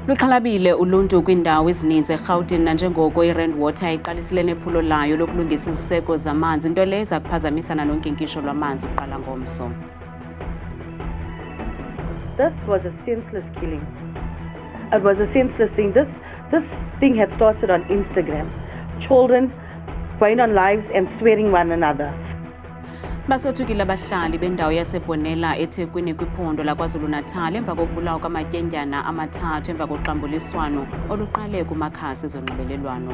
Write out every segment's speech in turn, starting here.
Luxhalabile uluntu kwindawo ezininzi eRhawutini nanjengoko iRand Water iqalisile nephulo layo lokulungisa iziseko zamanzi, into leyo eza kuphazamisana nonkinkisho lwamanzi uqala ngomso. This was a senseless killing. It was a senseless thing. This thing had started on Instagram. Children going on lives and swearing one another. Basothukile abahlali bendawo yaseBonela eThekwini kwiphondo laKwaZulu-Natal emva kokubulawa kwamatyendyana amathathu emva koxambuliswano oluqale kumakhasi ezonxibelelwano.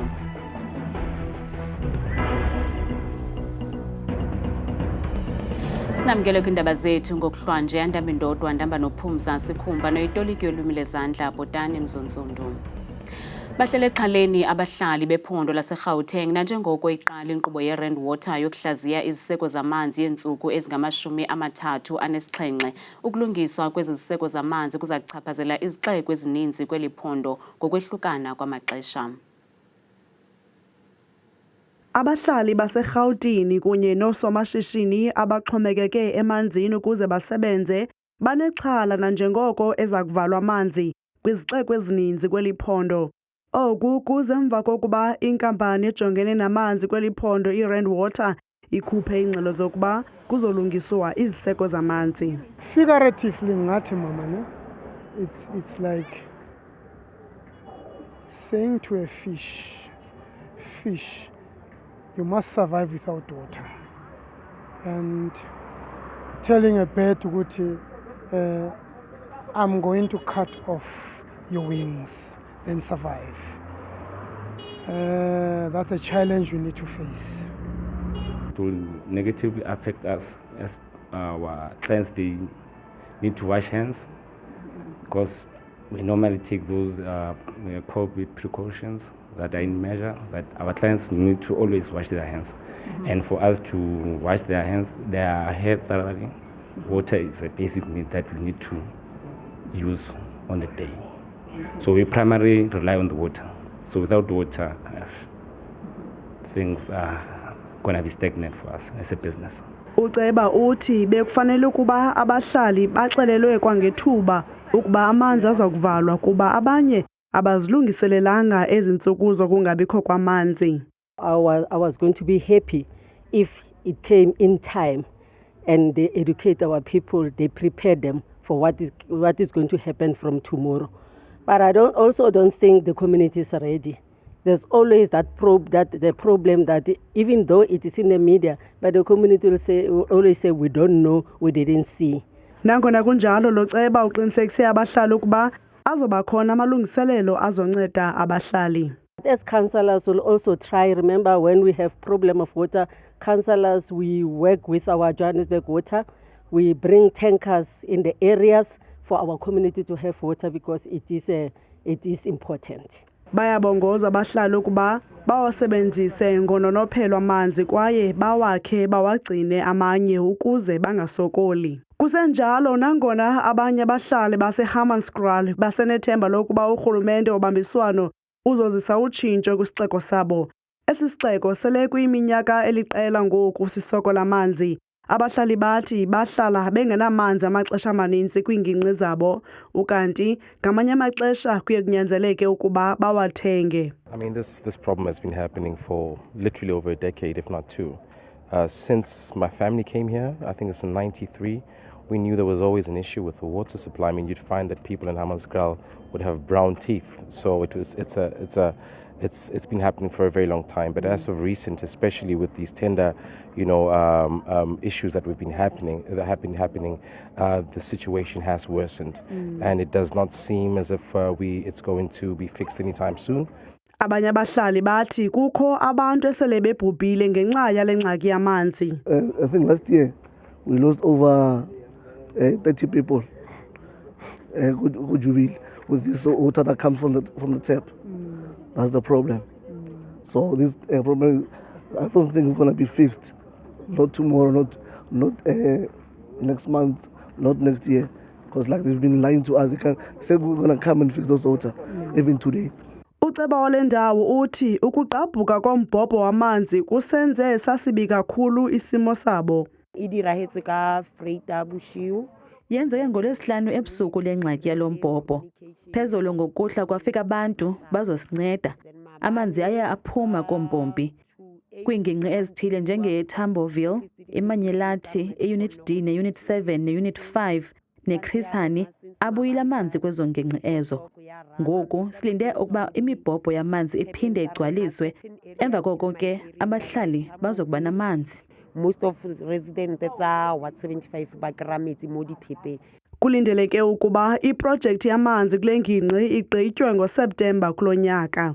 Sinamkele kwindaba zethu ngokuhlwanje Andambi Ndodwa, Ndamba noPhumza Sikhumba noyitoliki yolwimi lezandla Bhotani Mzontsonto. Bahlele exhaleni abahlali bephondo laseGauteng nanjengoko iqala inkqubo yeRand Water yokuhlaziya iziseko zamanzi yeentsuku ezingama-37 ukulungiswa kwezi ziseko zamanzi kuza kuchaphazela izixeko ezininzi kweli phondo ngokwehlukana kwamaxesha. Abahlali baseRhawutini kunye noosomashishini abaxhomekeke emanzini ukuze basebenze banexhala nanjengoko eza kuvalwa amanzi kwizixeko ezininzi kweli phondo. Oku kuze emva kokuba inkampani ejongene namanzi kweli phondo iRand Water ikhuphe ingxelo zokuba kuzolungiswa iziseko zamanzi. Figuratively ngathi mama ne, it's like saying to a fish, you must survive without water, and telling a bird ukuthi I'm going to cut off your wings and survive. That's a challenge we need to face. It will negatively affect us as our clients. They need to wash hands because we normally take those COVID precautions that are in measure, but our clients need to always wash their hands. And for us to wash their hands, their hair thoroughly, water is a basic need that we need to use on the day. So we primarily rely on the water. So without water, things are going to be stagnant for us as a business. Uceba uthi bekufanele ukuba abahlali baxelelwe kwangethuba ukuba amanzi aza kuvalwa kuba abanye abazilungiselelanga ezintsuku zokungabikho kwamanzi. I was going to be happy if it came in time and they educate our people, they prepare them for what is going to happen from tomorrow. But I don't think the community is ready. There's always the problem that even though it is in the media, but the community will always say we don't know, we didn't see. Nangona kunjalo loceba uqinisekise abahlali ukuba azoba khona amalungiselelo azonceda abahlali. As councillors will also try, remember when we have problem of water, councillors, we work with our Johannesburg Water. We bring tankers in the areas for our community to have water because it is important. Bayabongoza abahlali ukuba bawasebenzise ngononophelo amanzi kwaye bawakhe bawagcine amanye ukuze bangasokoli. Kusenjalo nangona abanye abahlali baseHammanskraal basenethemba lokuba urhulumente obambiswano uzozisa utshintsho kwisixeko sabo. Esi sixeko sele kuyiminyaka eliqela ngoku sisokola amanzi. Abahlali bathi bahlala bengenamanzi amaxesha amaninzi kwiingingqi zabo ukanti ngamanye amaxesha kuye kunyanzeleke ukuba bawathenge. I mean, this problem has been happening for literally over a decade, if not two. Since my family came here, I think it's in '93, we knew there was always an issue with the water supply. I mean, you'd find that people in Hammanskraal would have brown teeth. So it's been happening for a very long time. But as of recent, especially with these tender, issues that have been happening, the situation has worsened, and it does not seem as if it's going to be fixed anytime soon. Abanye abahlali bathi kukho abantu esele bebhubhile ngenxa yale ngxaki yamanzi. I think last year we lost over 30 people with this water that comes from the tap. That's the problem. So this problem, I don't think it's going to be fixed. Not tomorrow, not next month, not next year. Because like they've been lying to us, they say we're going to come and fix those water, even today. Uceba wale ndawo uthi ukugqabhuka kombhobho wamanzi kusenze sasibi kakhulu isimo sabo. E dirahetse ka Freita Bushiu. Yenzeke ngolwesihlanu ebusuku lengxaki yalombhobho. Phezulu ngokuhla kwafika abantu bazosinceda. Amanzi aya aphuma kompompi. Kwiingingqi ezithile njenge-Tamboville, iManyelathi, i-Unit D ne-Unit 7 ne-Unit 5 ne-Chris Hani abuyile amanzi kwezo ngingqi ezo. Ngoku silinde ukuba imibhobho yamanzi iphinde igcwaliswe. Emva koko ke abahlali bazokuba namanzi. Most of residents tsa Ward 75 ba kra metsi mo dithepeng. Kulindeleke ukuba iprojekthi yamanzi kule ngingqi igqitywe ngoSeptemba kulo nyaka.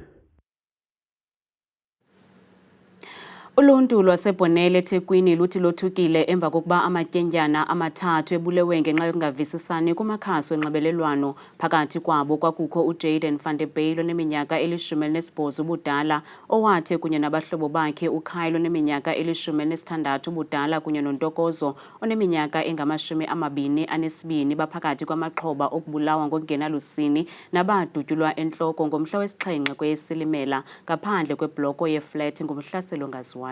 Uluntu lwaseBonele eThekwini luthi lothukile emva kokuba amatyendyana amathathu ebulewe ngenxa yokungavisisani kumakhasi onxibelelwano. Phakathi kwabo kwakukho uJaden van der Bijl oneminyaka 18 ubudala, owathi kunye nabahlobo bakhe uKyle oneminyaka 16 ubudala kunye noNtokozo oneminyaka engama-22 baphakathi kwamaxhoba okubulawa ngokungenalusini nabadutyulwa entloko ngomhla wesi-7 kweyeSilimela ngaphandle kwebloko yeflat ngumhlaselo ongaziwayo.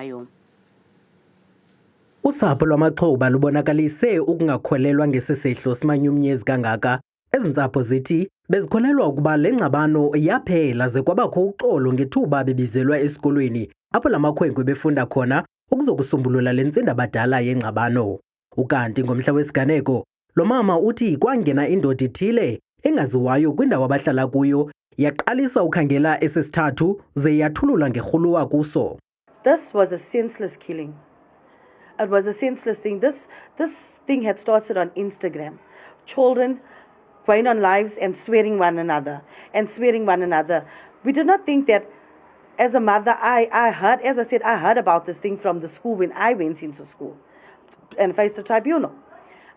Usapho lwamaxhoba lubonakalise ukungakholelwa ngesisehlo simanyumnyezi kangaka. Ezi ntsapho zithi bezikholelwa ukuba le ngxabano yaphela ze kwabakho uxolo ngethuba bebizelwa esikolweni apho lamakhwenkwe befunda khona ukuzokusombulula le ntsindabadala yengxabano. Ukanti ngomhla wesiganeko lo mama uthi kwangena indoda ithile engaziwayo kwindawo abahlala kuyo yaqalisa ukhangela esesithathu ze yathulula ngerhuluwa kuso. This was a senseless killing. It was a senseless thing. This thing had started on Instagram. Children going on lives and swearing one another. We did not think that, as a mother, I heard, as I said, I heard about this thing from the school when I went into school and faced the tribunal.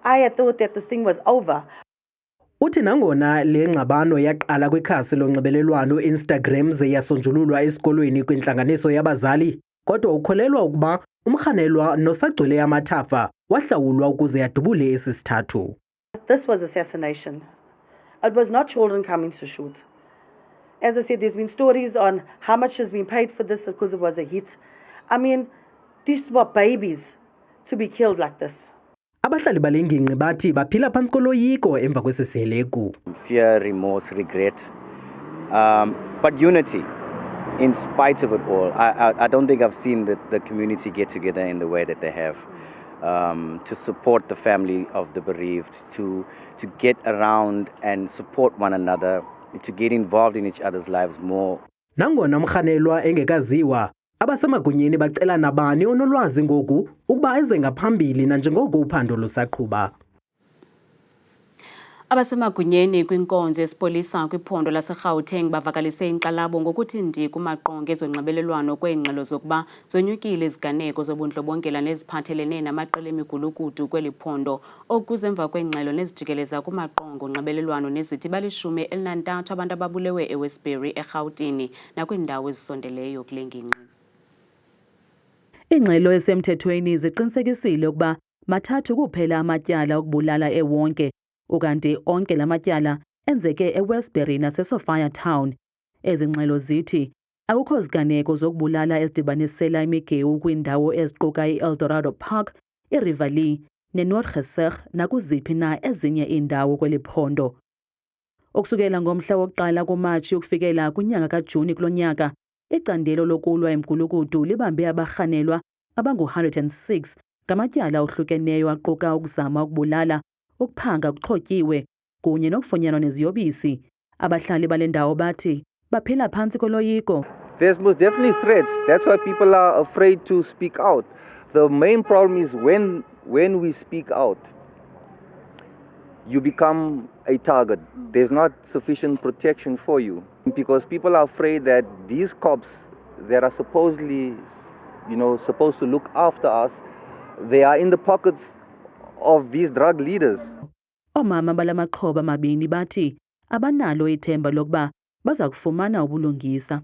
I had thought that this thing was over. Uthi nangona le ngxabano yaqala kwikhasi lonxibelelwano Instagram ze yasonjululwa esikolweni kwintlanganiso yabazali, kodwa ukholelwa ukuba umrhanelwa nosagcwele amathafa wahlawulwa ukuze yadubule esisithathu. This was assassination. It was not children coming to shoot. As I said, there's been stories on how much has been paid for this because it was a hit. I mean, these were babies to be killed like this. Abahlali balengingqi bathi baphila phantsi koloyiko emva kwesisiheleku. Fear, remorse, regret, but unity. In spite of it all, I don't think I've seen the community get together in the way that they have, to support the family of the bereaved, to get around and support one another, to get involved in each other's lives more. Nangona umrhanelwa engekaziwa, abasemagunyeni bacela nabani onolwazi ngoku ukuba eze ngaphambili nanjengoko uphando lusaqhuba. Abasemagunyeni kwinkonzo yesipolisa kwiphondo laseGauteng bavakalise inkxalabo ngokuthi ndi kumaqonga ezonxibelelwano kweengxelo zokuba zonyukile iziganeko zobundlobongela neziphathelene namaqela emigulukudu kweli phondo, okuze emva kweengxelo nezijikeleza kumaqonga onxibelelwano nezithi bali-13 abantu ababulewe eWestbury, eRhawutini nakwiindawo ezisondeleyo kule ngingqi. Iingxelo esemthethweni ziqinisekisile ukuba mathathu kuphela amatyala okubulala ewonke, ukanti onke la matyala enzeke eWestbury naseSophia Town. Ezi ngxelo zithi akukho ziganeko zokubulala ezidibanisela imigewu kwiindawo eziquka i-Eldorado Park, iRivali neNoordgesig nakuziphi na ezinye iindawo kweli phondo. Ukusukela ngomhla wokuqala kuMatshi ukufikela kwinyanga kaJuni kulo nyaka, icandelo lokulwa emgulukudu libambe abarhanelwa abangu-106 ngamatyala ohlukeneyo aquka ukuzama ukubulala, ukuphanga kuxhotyiwe kunye nokufunyanwa neziyobisi. Abahlali bale ndawo bathi baphila phantsi koloyiko. There's most definitely threats. That's why people are afraid to speak out. The main problem is when we speak out, you become a target. There's not sufficient protection for you because people are afraid that these cops that are supposedly, supposed to look after us, they are in the pockets of these drug leaders. Omama balamaxhoba mabini bathi abanalo ithemba lokuba baza kufumana ubulungisa.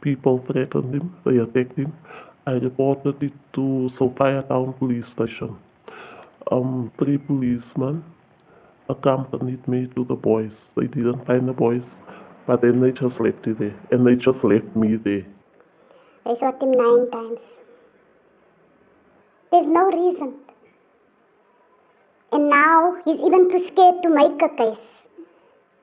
People threatened him, they attacked him. I reported it to Sophia Town Police Station. 3 policemen accompanied me to the boys. They didn't find the boys. But then they just left it there, and they just left me there. They shot him 9 times. There's no reason. And now he's even too scared to make a case.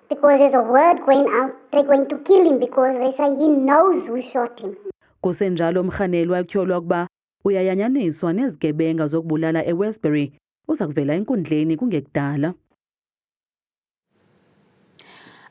Because there's a word going out, they're going to kill him because they say he knows who shot him. Kusenjalo Mkhaneli wakutyholwa ukuba uyayanyaniswa nezigebenga zokubulala eWestbury uza kuvela enkundleni kungekudala.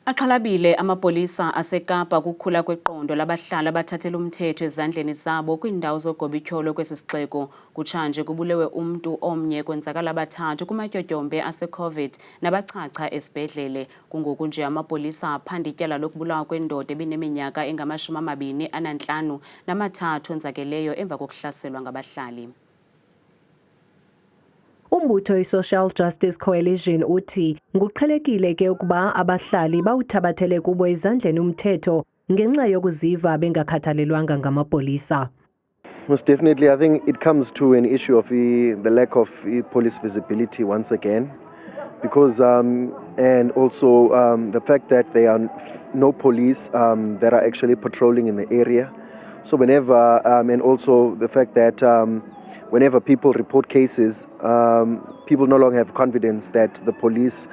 Axhalabile amapolisa aseKapa kukhula kweqondo labahlali abathathela umthetho ezandleni zabo kwiindawo zogobityholo kwesi sixeko. Kutshanje kubulewe umntu omnye kwenzakala abathathu kumatyotyombe ase-COVID nabachacha esibhedlele. Kungoku nje amapolisa aphanda ityala lokubulawa kwendoda ebineminyaka engama-25 namathathu enzakeleyo emva kokuhlaselwa ngabahlali. Umbutho i-Social Justice Coalition uthi nguqhelekile ke ukuba abahlali bawuthabathele kubo ezandleni umthetho ngenxa yokuziva bengakhathalelwanga ngamapolisa. Most definitely, I think it comes to an issue of the lack of police visibility once again, because and also the fact that there are no police that are actually patrolling in the area. So whenever and also the fact that whenever people report cases, people no longer have confidence that the police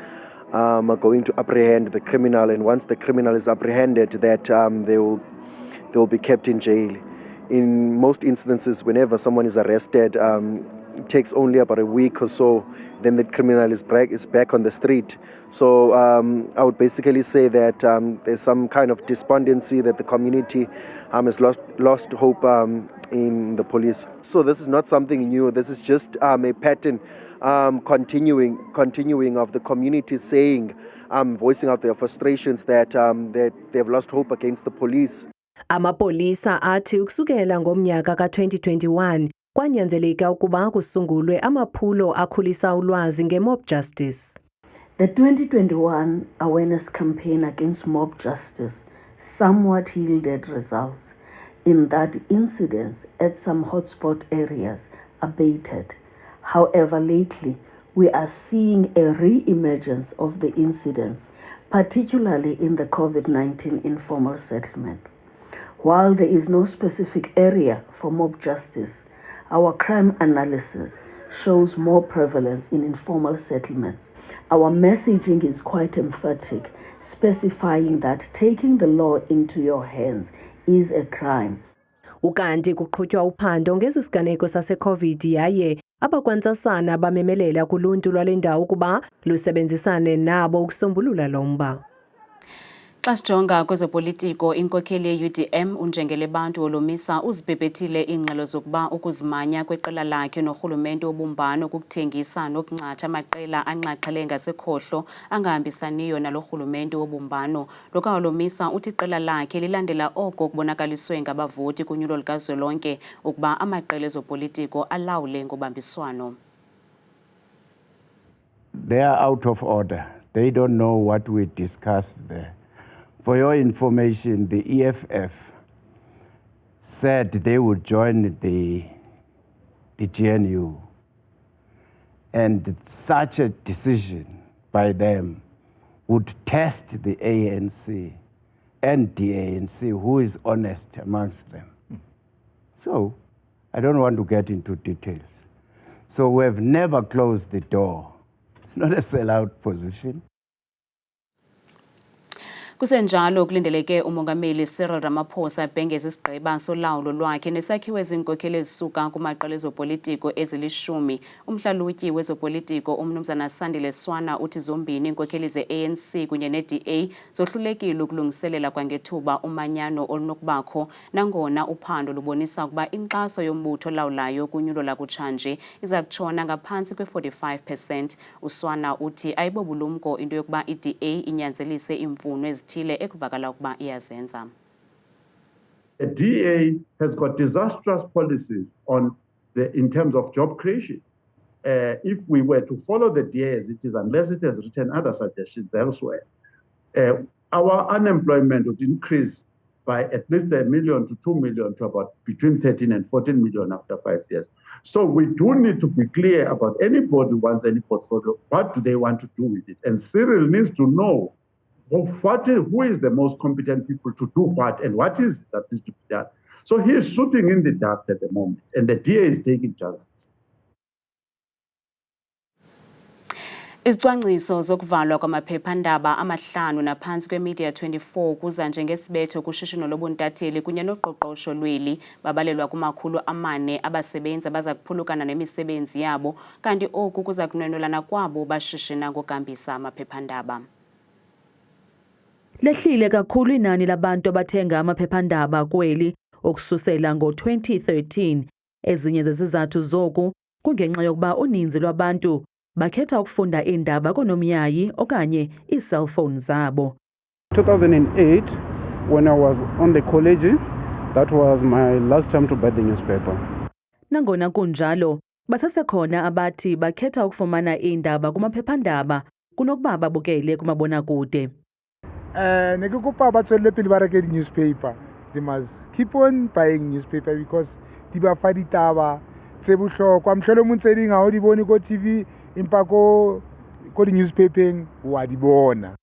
are going to apprehend the criminal, and once the criminal is apprehended, that they will be kept in jail. In most instances, whenever someone is arrested, it takes only about a week or so, then the criminal is back on the street. So I would basically say that there's some kind of despondency that the community has lost hope in the police. So this is not something new. This is just a pattern continuing of the community saying, voicing out their frustrations that they've lost hope against the police. Amapolisa athi ukusukela ngomnyaka ka-2021 kwanyanzeleka ukuba kusungulwe amaphulo akhulisa ulwazi nge-mob justice. The 2021 awareness campaign against mob justice somewhat yielded results in that incidents at some hotspot areas abated. However, lately we are seeing a re-emergence of the incidents, particularly in the COVID-19 informal settlement. While there is no specific area for mob justice, our crime analysis shows more prevalence in informal settlements. Our messaging is quite emphatic, specifying that taking the law into your hands is a crime. Ukanti kuqhutywa uphando ngesiganeko sase-COVID yaye abakwantsasana bamemelela kuluntu lwale ndawo ukuba lusebenzisane nabo ukusombulula lo mba. Xa sijonga kwezopolitiko, inkokheli ye-UDM uNjengelebantu Holomisa uzibhebhethile iingxelo zokuba ukuzimanya kweqela lakhe norhulumente wobumbano kukuthengisa nokuncatsha amaqela anxaxhele ngasekhohlo angahambisaniyo nalo rhulumente wobumbano. LukaHolomisa uthi iqela lakhe lilandela oko kubonakaliswe ngabavoti kunyulo likazwelonke ukuba amaqela ezopolitiko alawule ngobambiswano. They are out of order. They don't know what we discussed there. For your information, the EFF said they would join the GNU. And such a decision by them would test the ANC and the ANC, who is honest amongst them. So I don't want to get into details. So we have never closed the door. It's not a sellout position. Kusenjalo kulindeleke umongameli Cyril Ramaphosa ebhengeza isigqiba solawulo lwakhe nesakhiwo ezinkokeli ezisuka kumaqela ezopolitiko ezili-10. Umhlalutyi wezopolitiko umnumzana Sandile Swana uthi zombini inkokeli ze-ANC kunye ne-DA zohlulekile ukulungiselela kwangethuba umanyano olunokubakho, nangona uphando lubonisa ukuba inkxaso yombutho olawulayo kunyulo lakutshanje iza kutshona ngaphantsi kwe-45%. Uswana uthi ayibobulumko into yokuba i-DA inyanzelise imfuno The DA has got disastrous policies in terms of job creation. If we were to follow the DA as it is, unless it has written other suggestions elsewhere, our unemployment would increase by at least 1 million to 2 million to about between 13 and 14 million after 5 years. So we do need to be clear about anybody who wants any portfolio, what do they want to do with it? And Cyril needs to know who is the most competent people to do what, and what is it that needs to be done. So he is shooting in the dark at the moment, and the DA is taking chances. Izicwangciso zokuvalwa kwamaphephandaba amahlanu naphansi kweMedia 24 kuza njengesibetho kushishino lobuntatheli kunye noqoqosho lweli babalelwa ku400 abasebenzi abaza kuphulukana nemisebenzi yabo kanti oku kuza kunwenolana kwabo bashishina ngokambisa amaphephandaba. Lehlile kakhulu inani labantu abathenga amaphephandaba kweli okususela ngo-2013. Ezinye zezizathu zoku kungenxa yokuba uninzi lwabantu bakhetha ukufunda indaba konomyayi okanye ii-cellphone zabo. 2008, when I was on the college, that was my last time to buy the newspaper. Nangona kunjalo, basasekhona abathi bakhetha ukufumana indaba kumaphephandaba kunokuba babukele kumabonakude. Ne ke kopa ba tswelle pele ba reke di-newspaper. They must keep on buying newspaper because di ba fa ditaba tse bohlokwa. Mohlolomong tse ding ha o di bone ko TV empa ko di-newspapering wa di bona.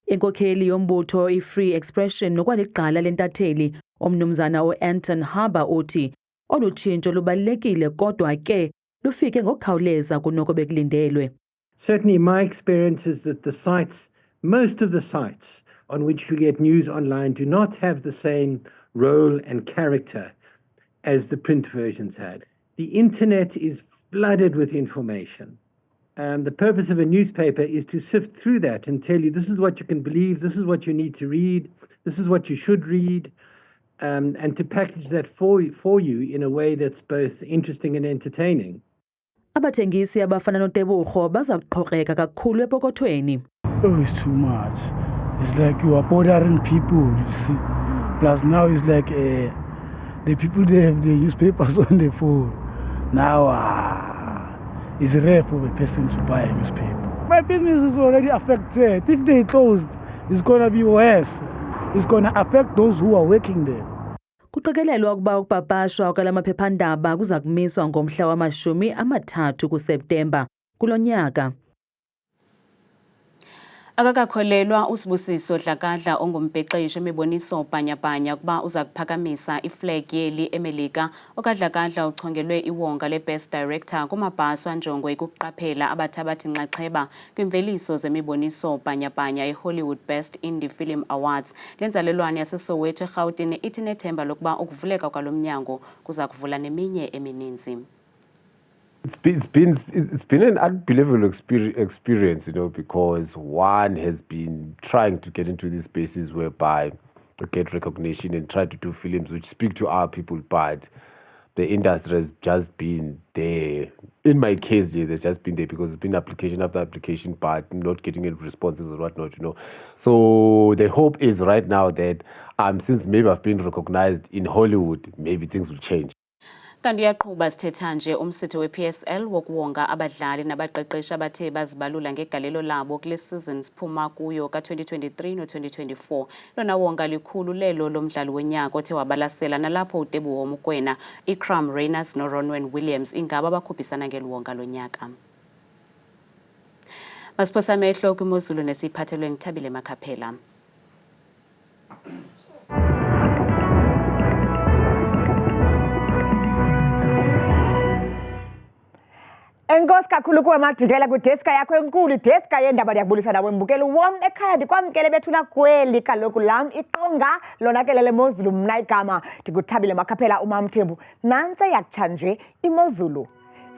Inkokheli yombutho i-Free Expression nokwaliqala lentatheli omnumzana u-Anton Harbour uthi olu tshintsho lubalulekile kodwa ke lufike ngokukhawuleza kunoko bekulindelwe. Certainly my experience is that most of the sites on which you get news online do not have the same role and character as the print versions had. The internet is flooded with information. The purpose of a newspaper is to sift through that and tell you this is what you can believe, this is what you need to read, this is what you should read, and to package that for you in a way that's both interesting and entertaining. Abathengisi abafana noTebogo baza kuqhokeka kakhulu epokothweni. Oh, it's too much. It's like you are bothering people, you see. Plus now it's like the people, they have the newspapers on the phone. Now it's rare for a person to buy a newspaper. My business is already affected. If they closed, it's going to be worse. It's going to affect those who are working there. Kuqikelelwa ukuba ukupapashwa kwalamaphephandaba kuza kumiswa ngomhla wama-30 kuSeptemba kulo nyaka. Akakakholelwa uSibusiso Dlakadla ongumbhexeshi emiboniso bhanyabhanya kuba uza kuphakamisa iflag yeli eMelika. OkaDlakadla uchongelwe iwonga le-Best Director kumabhaso anjongo ekuqaphela abathabathi nxaxheba kwimveliso zemiboniso bhanyabhanya eHollywood Best Indie Film Awards. Lenzalelwane yaseSoweto eRhawutini ithi nethemba lokuba ukuvuleka kwalo mnyango kuza kuvula neminye emininzi. It's been an unbelievable experience, you know, because one has been trying to get into these spaces whereby you get recognition and try to do films which speak to our people, but the industry has just been there. In my case, there's just been there because it's been application after application, but not getting any responses or whatnot, you know. So the hope is right now that since maybe I've been recognized in Hollywood, maybe things will change. Kanti yaqhuba sithetha nje umsitho we-PSL wokuwonga abadlali nabaqeqeshi abathe bazibalula ngegalelo labo kule season siphuma kuyo ka-2023 no-2024. Lona wonga likhulu lelo lomdlali wonyaka othe wabalasela nalapho uTebogo Mokoena, Ikram Reyners noRonwen Williams ingaba bakhuphisana ngeluwonga lonyaka. Masiphosa amehlo kwimozulu nesiphathelwe ngithabile Makhaphela. Enkosi kakhulu kuwe Madikela kwideska yakho enkulu, ideska yendaba ndiyakubulisa nawe mbukeli wam ekhaya ndikwamkele bethuna kweli kaloku lam iqonga lona lele mozulu mna igama ndikuthabile Makhaphela uMamthembu. Nantse yakutsha nje imozulu.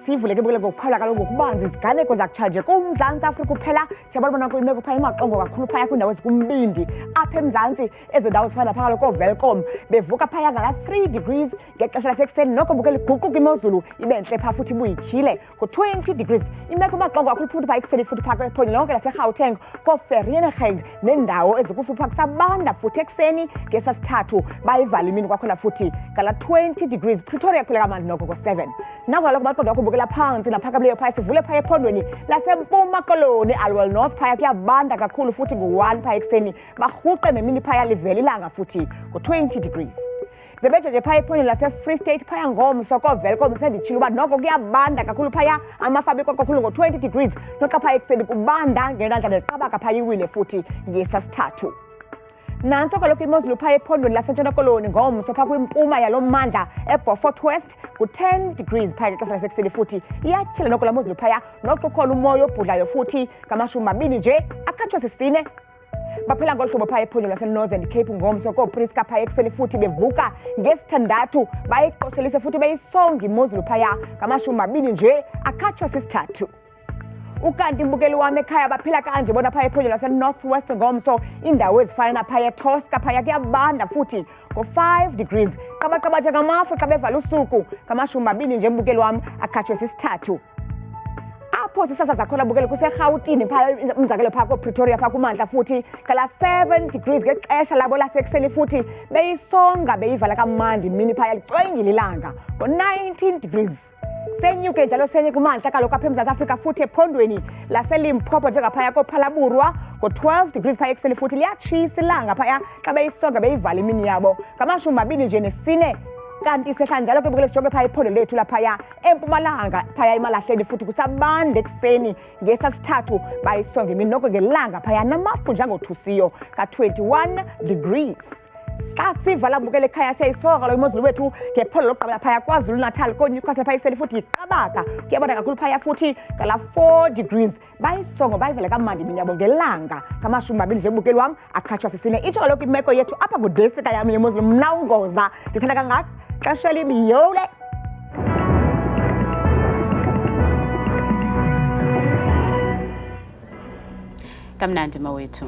Sivuleke bukele ngokuphawula kaloku ngokubanzi iziganeko zakutsha nje kuMzantsi Afrika uphela siyabona kwimeko phaya emaxongo kakhulu phaya kwiindawo ezikumbindi apha eMzantsi ezo ndawo zifana phaya kaloku Welcome bevuka phaya ngala 3 degrees ngexesha lasekuseni noko bukele iguquka imozulu ibe ntle phaa futhi ibuyityhile ku-20 degrees imeko emaxongo kakhulu futhi phaya ekuseni futhi phaya kwephondo lonke laseGauteng koVereeniging nendawo ezikufuphi phaya kusabanda futhi ekuseni ngesasithathu bayivala imini kwakhona futhi ngala 20 degrees Pretoria kuphela kamandi noko ko-7 nako kaloku maqondo wakho bukela phansi naphakamileyo phaya sivule phaya ephondweni lasempuma koloni Alwell North phaya kuyabanda kakhulu futhi ngu-1 phaya ekuseni barhuqe nemini phaya livela ilanga futhi ku-20 degrees zebeje nje phaya ephondo lase-Free State phaya ngomso kovelcom senditshilo uba noko kuyabanda kakhulu phaya amafabiko kakhulu ngo-20 degrees noxa phaya ekuseni kubanda ngenandla neqabaka phaya iwile futhi ngesasithathu. Nanso kaloku imozulu phaya ephondweni lasentshona koloni ngomso phaa kwimpuma yalo mmandla eBeaufort West ku-10 degrees phaya ngexesha lasekuseni futhi iyatyhila noko laa mozulu phaya noxa ukhona umoya obhudlayo futhi ngamashumi nje akhatshwa sisine. Baphila ngolu hlobo phaya ephondweni lase-Northern Cape ngomso koopriska phaya ekuseni futhi bevuka ngesithandathu bayiqoshelise futhi beyisonga imozulu phaya ngamashumi nje akhatshwa sisithathu. Ukanti mbukeli wami ekhaya baphila kanje bona phaya ephondweni lase-Northwest ngomso indawo ezifana naphaya eTosca phaya kuyabanda futhi ngo-5 degrees qabaqaba nje ngamafu xa bevala usuku ngamashumi nje mbukeli wami akhatshwe sisithathu. Apho sisasa zakhona bukele kuseRhawutini phaya umzakelo phaya koPretoria phaya kumantla futhi kala 7 degrees ngexesha labo lasekuseni futhi beyisonga beyivala kamandi mini phaya licwengile ilanga ngo-19 degrees. Senyuke njalo senye kumantla kaloku apha eMzantsi Afrika futhi ephondweni laseLimpopo njengaphaya koPhalaburwa ngo-12 degrees phaya ekuseni futhi liyatshisa ilanga phaya xa beyisonga beyivala imini yabo ngamashumi nje nesine. Kanti sehla njalo ke bukele sijonge phaya iphondo lethu laphaya eMpumalanga phaya eMalahleni futhi kusabanda ekuseni ngesasithathu bayisonga imini noko ngelanga phaya namafu njengothusiyo ka-21 degrees. Xa sivala bukele ekhaya siyayisonga lo imozulu wethu ngephondo lokuqabela phaya KwaZulu-Natal koNewcastle phaya iseli futhi iqabaka kuyabanda kakhulu phaya futhi ngala 4 degrees bayisonga bayivele kamandi imini yabo ngelanga ngamashumi nje bukeli wam akhatshwa sisine. Itsho kaloku imeko yethu apha kudesika yami yemozulu mna uNgoza ndithanda kangaka xesha libiyole. Kamnandi mawethu.